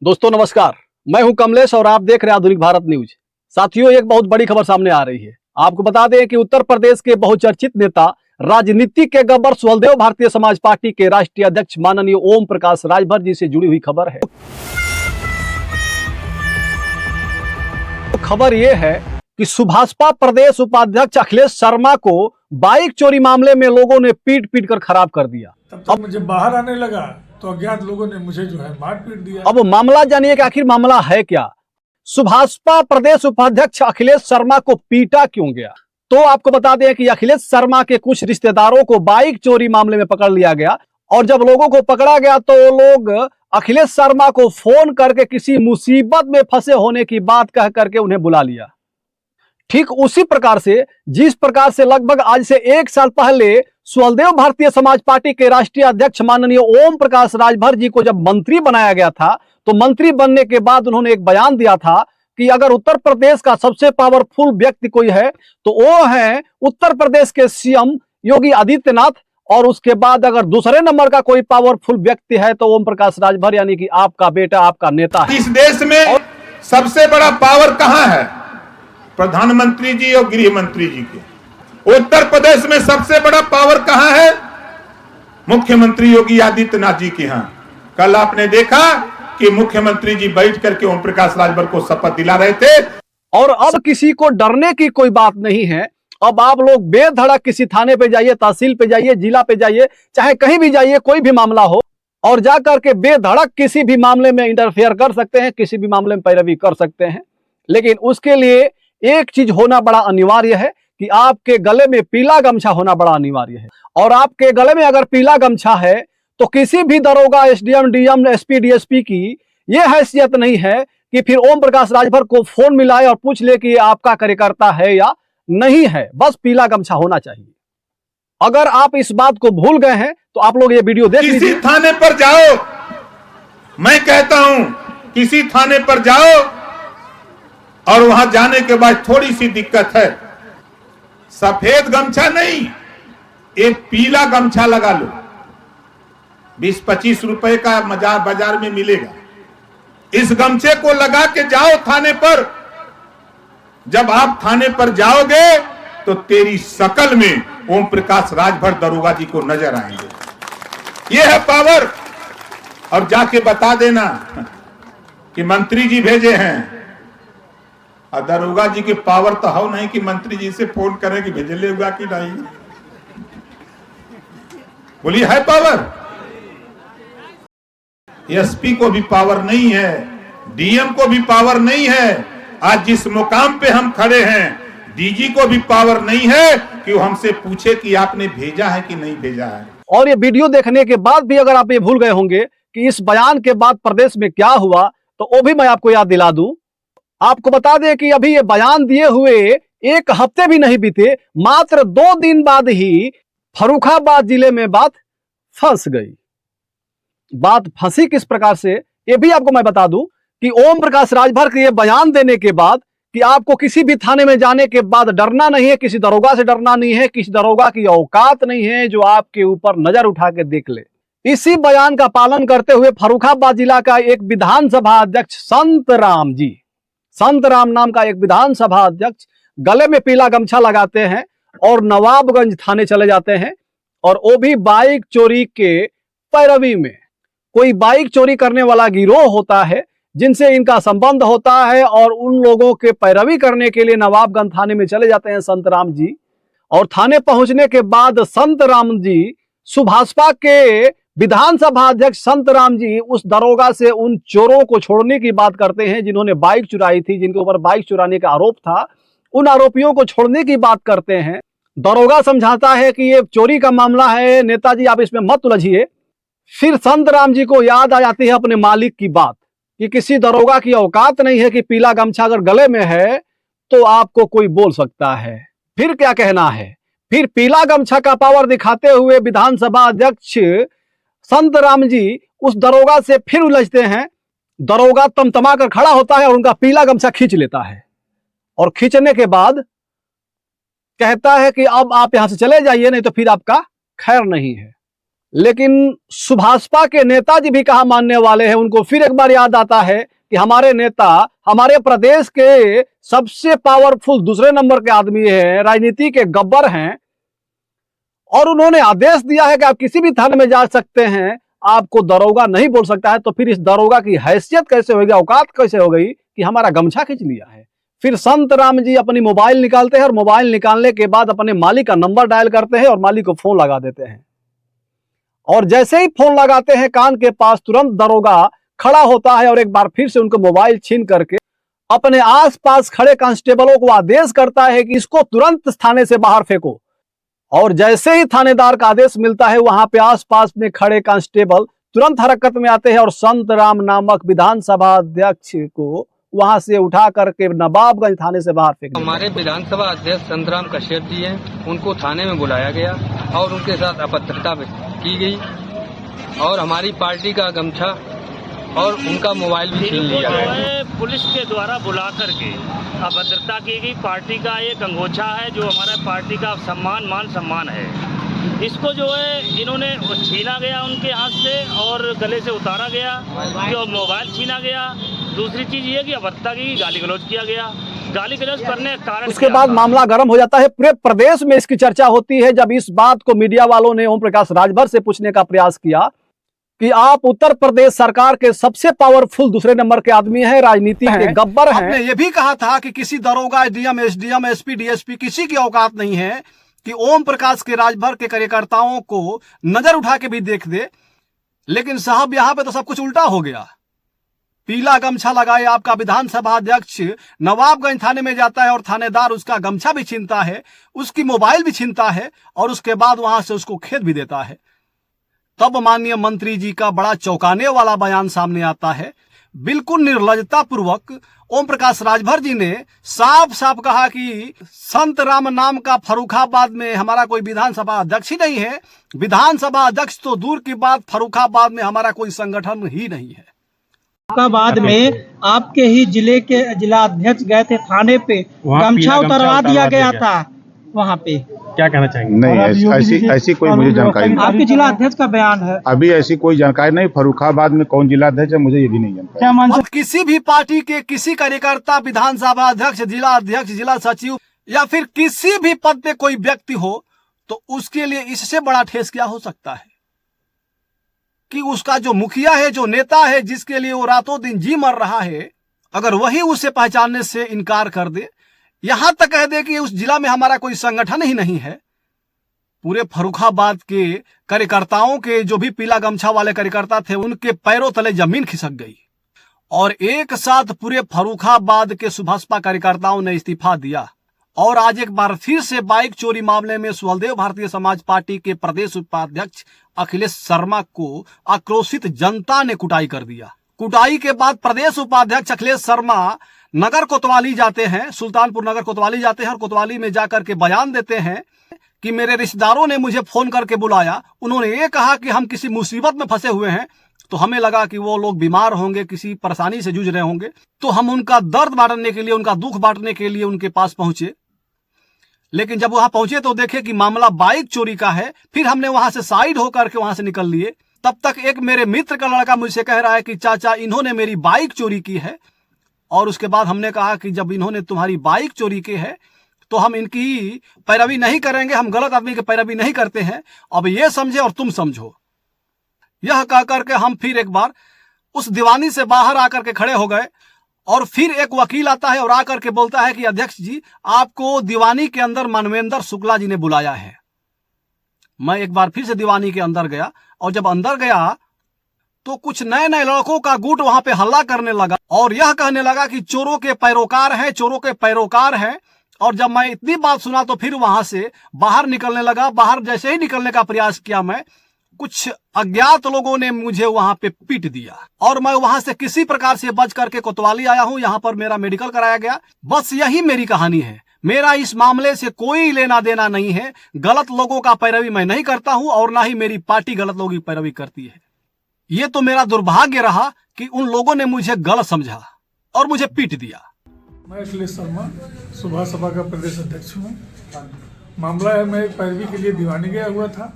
दोस्तों नमस्कार, मैं हूं कमलेश और आप देख रहे हैं आधुनिक भारत न्यूज। साथियों, एक बहुत बड़ी खबर सामने आ रही है। आपको बता दें कि उत्तर प्रदेश के बहुचर्चित नेता, राजनीति के गब्बर सुहेलदेव भारतीय समाज पार्टी के राष्ट्रीय अध्यक्ष माननीय ओम प्रकाश राजभर जी से जुड़ी हुई खबर है। खबर यह है कि सुभाषपा प्रदेश उपाध्यक्ष अखिलेश शर्मा को बाइक चोरी मामले में लोगों ने पीट पीट कर खराब कर दिया। तब मुझे बाहर आने लगा तो अज्ञात लोगों ने मुझे जो है मार पीट दिया। अब मामला जानिए कि आखिर मामला है क्या। सुभाषपा प्रदेश उपाध्यक्ष अखिलेश शर्मा को पीटा क्यों गया? तो आपको बता दें कि अखिलेश शर्मा के कुछ रिश्तेदारों को बाइक चोरी मामले में पकड़ लिया गया और जब लोगों को पकड़ा गया तो लोग अखिलेश शर्मा को फोन करके किसी मुसीबत में फंसे होने की बात कह करके उन्हें बुला लिया। ठीक उसी प्रकार से जिस प्रकार से लगभग आज से 1 साल पहले सुहेलदेव भारतीय समाज पार्टी के राष्ट्रीय अध्यक्ष माननीय ओम प्रकाश राजभर जी को जब मंत्री बनाया गया था, तो मंत्री बनने के बाद उन्होंने एक बयान दिया था कि अगर उत्तर प्रदेश का सबसे पावरफुल व्यक्ति कोई है तो वो है उत्तर प्रदेश के सीएम योगी आदित्यनाथ, और उसके बाद अगर दूसरे नंबर का कोई पावरफुल व्यक्ति है तो ओम प्रकाश राजभर यानी कि आपका बेटा, आपका नेता है। इस देश में सबसे बड़ा पावर कहां है? प्रधानमंत्री जी और गृह मंत्री जी के। उत्तर प्रदेश में सबसे बड़ा पावर कहां है? मुख्यमंत्री योगी आदित्यनाथ जी के यहां। कल आपने देखा कि मुख्यमंत्री जी बैठ करके ओम प्रकाश राजभर को शपथ दिला रहे थे। और अब किसी को डरने की कोई बात नहीं है। अब आप लोग बेधड़क किसी थाने पे जाइए, तहसील पे जाइए, जिला पे जाइए, चाहे कहीं भी जाइए, कोई भी मामला हो, और जाकर के बेधड़क किसी भी मामले में इंटरफेयर कर सकते हैं, किसी भी मामले में पैरवी कर सकते हैं। लेकिन उसके लिए एक चीज होना बड़ा अनिवार्य है कि आपके गले में पीला गमछा होना बड़ा अनिवार्य है। और आपके गले में अगर पीला गमछा है तो किसी भी दरोगा, एसडीएम, डीएम, एसपी, डीएसपी की यह हैसियत नहीं है कि फिर ओम प्रकाश राजभर को फोन मिलाए और पूछ ले कि ये आपका कार्यकर्ता है या नहीं है। बस पीला गमछा होना चाहिए। अगर आप इस बात को भूल गए हैं तो आप लोग ये वीडियो देख लीजिए। किसी थाने पर जाओ, मैं कहता हूं किसी थाने पर जाओ और वहां जाने के बाद थोड़ी सी दिक्कत है, सफेद गमछा नहीं, एक पीला गमछा लगा लो। 20-25 रुपए का बाजार में मिलेगा। इस गमछे को लगा के जाओ थाने पर। जब आप थाने पर जाओगे तो तेरी शकल में ओम प्रकाश राजभर दरोगा जी को नजर आएंगे। यह है पावर। और जाके बता देना कि मंत्री जी भेजे हैं। और दरोगा जी की पावर तो हो नहीं कि मंत्री जी से फोन करें कि भेजले होगा कि नहीं। बोलिए, है पावर? एसपी को भी पावर नहीं है, डीएम को भी पावर नहीं है। आज जिस मुकाम पे हम खड़े हैं, डीजी को भी पावर नहीं है कि वो हमसे पूछे कि आपने भेजा है कि नहीं भेजा है। और ये वीडियो देखने के बाद भी अगर आप ये भूल गए होंगे कि इस बयान के बाद प्रदेश में क्या हुआ, तो वो भी मैं आपको याद दिला दूं। आपको बता दें कि अभी ये बयान दिए हुए 1 हफ्ते भी नहीं बीते, मात्र 2 दिन बाद ही फर्रुखाबाद जिले में बात फंस गई। बात फंसी किस प्रकार से, ये भी आपको मैं बता दूं कि ओम प्रकाश राजभर के ये बयान देने के बाद कि आपको किसी भी थाने में जाने के बाद डरना नहीं है, किसी दरोगा से डरना नहीं है, किसी दरोगा की औकात नहीं है जो आपके ऊपर नजर उठा के देख ले। इसी बयान का पालन करते हुए फर्रुखाबाद जिला का एक विधानसभा अध्यक्ष संत राम नाम का एक विधानसभा अध्यक्ष गले में पीला गमछा लगाते हैं और नवाबगंज थाने चले जाते हैं, और वो भी बाइक चोरी के पैरवी में। कोई बाइक चोरी करने वाला गिरोह होता है जिनसे इनका संबंध होता है, और उन लोगों के पैरवी करने के लिए नवाबगंज थाने में चले जाते हैं संत राम जी। और थाने पहुंचने के बाद संत राम जी, सुभाषपा के विधानसभा अध्यक्ष संत राम जी, उस दरोगा से उन चोरों को छोड़ने की बात करते हैं जिन्होंने बाइक चुराई थी, जिनके ऊपर बाइक चुराने का आरोप था। उन आरोपियों को छोड़ने की बात करते हैं। दरोगा समझाता है कि ये चोरी का मामला है, नेताजी आप इसमें मत उलझिए। फिर संत राम जी को याद आ जाती है अपने मालिक की बात कि किसी दरोगा की औकात नहीं है कि पीला गमछा अगर गले में है तो आपको कोई बोल सकता है। फिर क्या कहना है? फिर पीला गमछा का पावर दिखाते हुए विधानसभा अध्यक्ष संत राम जी उस दरोगा से फिर उलझते हैं। दरोगा तमतमा कर खड़ा होता है और उनका पीला गमछा खींच लेता है, और खींचने के बाद कहता है कि अब आप यहां से चले जाइए, नहीं तो फिर आपका खैर नहीं है। लेकिन सुभाषपा के नेताजी भी कहाँ मानने वाले हैं। उनको फिर एक बार याद आता है कि हमारे नेता हमारे प्रदेश के सबसे पावरफुल दूसरे नंबर के आदमी हैं, राजनीति के गब्बर हैं, और उन्होंने आदेश दिया है कि आप किसी भी थाने में जा सकते हैं, आपको दरोगा नहीं बोल सकता है। तो फिर इस दरोगा की हैसियत कैसे होगी, औकात कैसे हो गई कि हमारा गमछा खींच लिया है। फिर संत राम जी अपनी मोबाइल निकालते हैं और मोबाइल निकालने के बाद अपने मालिक का नंबर डायल करते हैं और मालिक को फोन लगा देते हैं। और जैसे ही फोन लगाते हैं कान के पास, तुरंत दरोगा खड़ा होता है और एक बार फिर से उनको मोबाइल छीन करके अपने आसपास खड़े कांस्टेबलों को आदेश करता है कि इसको तुरंत थाने से बाहर फेंको। और जैसे ही थानेदार का आदेश मिलता है, वहां पे आसपास में खड़े कांस्टेबल तुरंत हरकत में आते हैं और संत राम नामक विधानसभा अध्यक्ष को वहां से उठा करके नवाबगंज थाने से बाहर फेंक दिया। हमारे विधानसभा अध्यक्ष संतराम कश्यप जी हैं, उनको थाने में बुलाया गया और उनके साथ अभद्रता की गई और हमारी पार्टी का गमछा और उनका मोबाइल भी छीन लिया गया। पुलिस के द्वारा बुला करके अभद्रता की गई। पार्टी का एक अंगोछा है जो हमारा पार्टी का सम्मान मान सम्मान है, इसको जो है इन्होंने छीना गया उनके हाथ से और गले से उतारा गया, जो मोबाइल छीना गया। दूसरी चीज ये कि अभद्रता की गाली गलौज किया गया। गाली गलौज करने के कारण उसके बाद मामला गर्म हो जाता है। पूरे प्रदेश में इसकी चर्चा होती है। जब इस बात को मीडिया वालों ने ओम प्रकाश राजभर से पूछने का प्रयास किया कि आप उत्तर प्रदेश सरकार के सबसे पावरफुल दूसरे नंबर के आदमी हैं, राजनीति के गब्बर हैं। आपने ये भी कहा था कि किसी दरोगा, डीएम, एसडीएम, एसपी, डीएसपी किसी की औकात नहीं है कि ओम प्रकाश के राजभर के कार्यकर्ताओं को नजर उठा के भी देख दे। लेकिन साहब यहां पे तो सब कुछ उल्टा हो गया। पीला गमछा लगाए आपका विधानसभा अध्यक्ष नवाबगंज थाने में जाता है और थानेदार उसका गमछा भी छीनता है, उसकी मोबाइल भी छीनता है और उसके बाद वहां से उसको खेत भी देता है। तब माननीय मंत्री जी का बड़ा चौंकाने वाला बयान सामने आता है। बिल्कुल निर्लजता पूर्वक ओम प्रकाश राजभर जी ने साफ साफ कहा कि संत राम नाम का फर्रुखाबाद में हमारा कोई विधानसभा अध्यक्ष ही नहीं है। विधानसभा अध्यक्ष तो दूर की बात, फर्रुखाबाद में हमारा कोई संगठन ही नहीं है। फर्रुखाबाद में आपके ही जिले के जिला अध्यक्ष गए थे थाने पे, गमछा उतरवा दिया गया था वहाँ पे। क्या कहना चाहेंगे? नहीं, ऐसी कोई मुझे जानकारी नहीं। आपके जिला अध्यक्ष का बयान है। अभी ऐसी कोई जानकारी नहीं। फर्रुखाबाद में कौन जिला अध्यक्ष है मुझे ये भी नहीं जानकारी। अब किसी भी पार्टी के किसी कार्यकर्ता, विधानसभा अध्यक्ष, जिला अध्यक्ष, जिला सचिव या फिर किसी भी पद पे कोई व्यक्ति हो तो उसके लिए इससे बड़ा ठेस क्या हो सकता है कि उसका जो मुखिया है, जो नेता है, जिसके लिए वो रातों दिन जी मर रहा है, अगर वही उसे पहचानने से इनकार कर दे, यहां तक कह दे कि उस जिला में हमारा कोई संगठन ही नहीं है। पूरे फर्रुखाबाद के कार्यकर्ताओं के, जो भी पीला गमछा वाले कार्यकर्ता थे, उनके पैरों तले जमीन खिसक गई और एक साथ पूरे फर्रुखाबाद के सुभाषपा कार्यकर्ताओं ने इस्तीफा दिया। और आज एक बार फिर से बाइक चोरी मामले में सुहलदेव भारतीय समाज पार्टी के प्रदेश उपाध्यक्ष अखिलेश शर्मा को आक्रोशित जनता ने कुटाई कर दिया। कुटाई के बाद प्रदेश उपाध्यक्ष अखिलेश शर्मा नगर कोतवाली जाते हैं, सुल्तानपुर नगर कोतवाली जाते हैं और कोतवाली में जाकर के बयान देते हैं कि मेरे रिश्तेदारों ने मुझे फोन करके बुलाया। उन्होंने ये कहा कि हम किसी मुसीबत में फंसे हुए हैं। तो हमें लगा कि वो लोग बीमार होंगे, किसी परेशानी से जूझ रहे होंगे, तो हम उनका दर्द बांटने के लिए, उनका दुख बांटने के लिए उनके पास पहुंचे। लेकिन जब वहां पहुंचे तो देखे कि मामला बाइक चोरी का है। फिर हमने वहां से साइड होकर के वहां से निकल लिए। तब तक एक मेरे मित्र का लड़का मुझसे कह रहा है कि चाचा इन्होंने मेरी बाइक चोरी की है। और उसके बाद हमने कहा कि जब इन्होंने तुम्हारी बाइक चोरी की है तो हम इनकी पैरवी नहीं करेंगे, हम गलत आदमी की पैरवी नहीं करते हैं। अब ये समझे और तुम समझो। यह कह करके हम फिर एक बार उस दीवानी से बाहर आकर के खड़े हो गए और फिर एक वकील आता है और आकर के बोलता है कि अध्यक्ष जी, आपको दीवानी के अंदर मानवेंद्र शुक्ला जी ने बुलाया है। मैं एक बार फिर से दीवानी के अंदर गया और जब अंदर गया तो कुछ नए नए लड़कों का गुट वहां पे हल्ला करने लगा और यह कहने लगा कि चोरों के पैरोकार हैं, चोरों के पैरोकार हैं। और जब मैं इतनी बात सुना तो फिर वहां से बाहर निकलने लगा। बाहर जैसे ही निकलने का प्रयास किया मैं, कुछ अज्ञात लोगों ने मुझे वहां पे पीट दिया और मैं वहां से किसी प्रकार से बच करके कोतवाली आया हूं। यहां पर मेरा मेडिकल कराया गया। बस यही मेरी कहानी है। मेरा इस मामले से कोई लेना देना नहीं है। गलत लोगों का पैरवी मैं नहीं करता हूं और ना ही मेरी पार्टी गलत लोगों की पैरवी करती है। ये तो मेरा दुर्भाग्य रहा कि उन लोगों ने मुझे गलत समझा और मुझे पीट दिया। मैं अखिलेश शर्मा सुभाषपा का प्रदेश अध्यक्ष हूँ। मामला है, मैं पैरवी के लिए दीवानी गया हुआ था।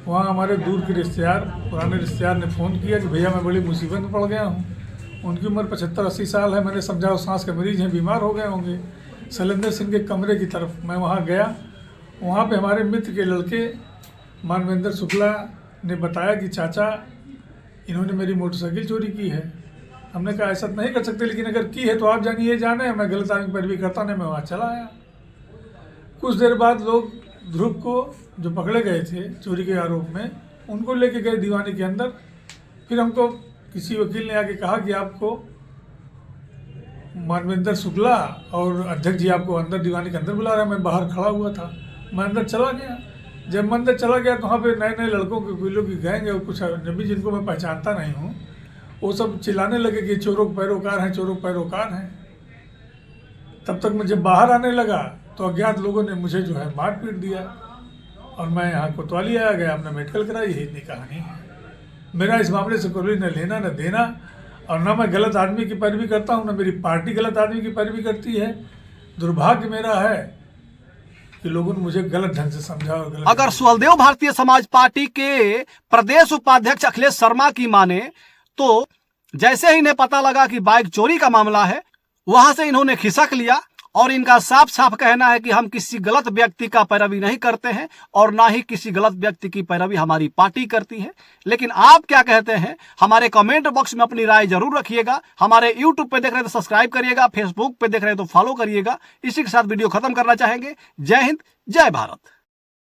वहाँ हमारे दूर के रिश्तेदार, पुराने रिश्तेदार ने फ़ोन किया कि भैया मैं बड़ी मुसीबत में पड़ गया हूँ। उनकी उम्र 75-80 साल है। मैंने समझा वो सांस के मरीज हैं, बीमार हो गए होंगे। शैलेंद्र सिंह के कमरे की तरफ मैं वहाँ गया। वहाँ पे हमारे मित्र के लड़के मानवेंद्र शुक्ला ने बताया कि चाचा इन्होंने मेरी मोटरसाइकिल चोरी की है। हमने कहा ऐसा नहीं कर सकते, लेकिन अगर की है तो आप जानिए जाने, मैं गलत आदमी पर भी करता नहीं। मैं वहाँ चला आया। कुछ देर बाद लोग ध्रुव को जो पकड़े गए थे चोरी के आरोप में, उनको लेके गए दीवानी के अंदर। फिर हमको किसी वकील ने आके कहा कि आपको मानवेंद्र शुक्ला और अध्यक्ष जी आपको अंदर दीवानी के अंदर बुला रहे हैं। मैं बाहर खड़ा हुआ था, मैं अंदर चला गया। जब मैं अंदर चला गया तो वहाँ पे नए नए लड़कों के वकीलों की गैंग है और कुछ अजनबी जिनको मैं पहचानता नहीं हूँ, वो सब चिल्लाने लगे कि चोरों के पैरोकार हैं, चोरों के पैरोकार हैं। तब तक मैं जब बाहर आने लगा तो अज्ञात लोगों ने मुझे जो है मार पीट दिया और मैं यहाँ कोतवाली आया गया, अपना मेडिकल कराई। यही इतनी कहानी है। मेरा इस मामले से कोई न लेना न देना, और ना मैं गलत आदमी की पैरवी करता हूँ, ना मेरी पार्टी गलत आदमी की पैरवी करती है। दुर्भाग्य मेरा है कि लोगों ने मुझे गलत ढंग से समझा और गलत। अगर सुहलदेव भारतीय समाज पार्टी के प्रदेश उपाध्यक्ष अखिलेश शर्मा की माने तो जैसे ही इन्हें पता लगा कि बाइक चोरी का मामला है, वहां से इन्होंने खिसक लिया और इनका साफ साफ कहना है कि हम किसी गलत व्यक्ति का पैरवी नहीं करते हैं और ना ही किसी गलत व्यक्ति की पैरवी हमारी पार्टी करती है। लेकिन आप क्या कहते हैं, हमारे कमेंट बॉक्स में अपनी राय जरूर रखिएगा। हमारे YouTube पे देख रहे हैं तो सब्सक्राइब करिएगा, फेसबुक पे देख रहे हैं तो फॉलो करिएगा। इसी के साथ वीडियो खत्म करना चाहेंगे। जय हिंद, जय भारत।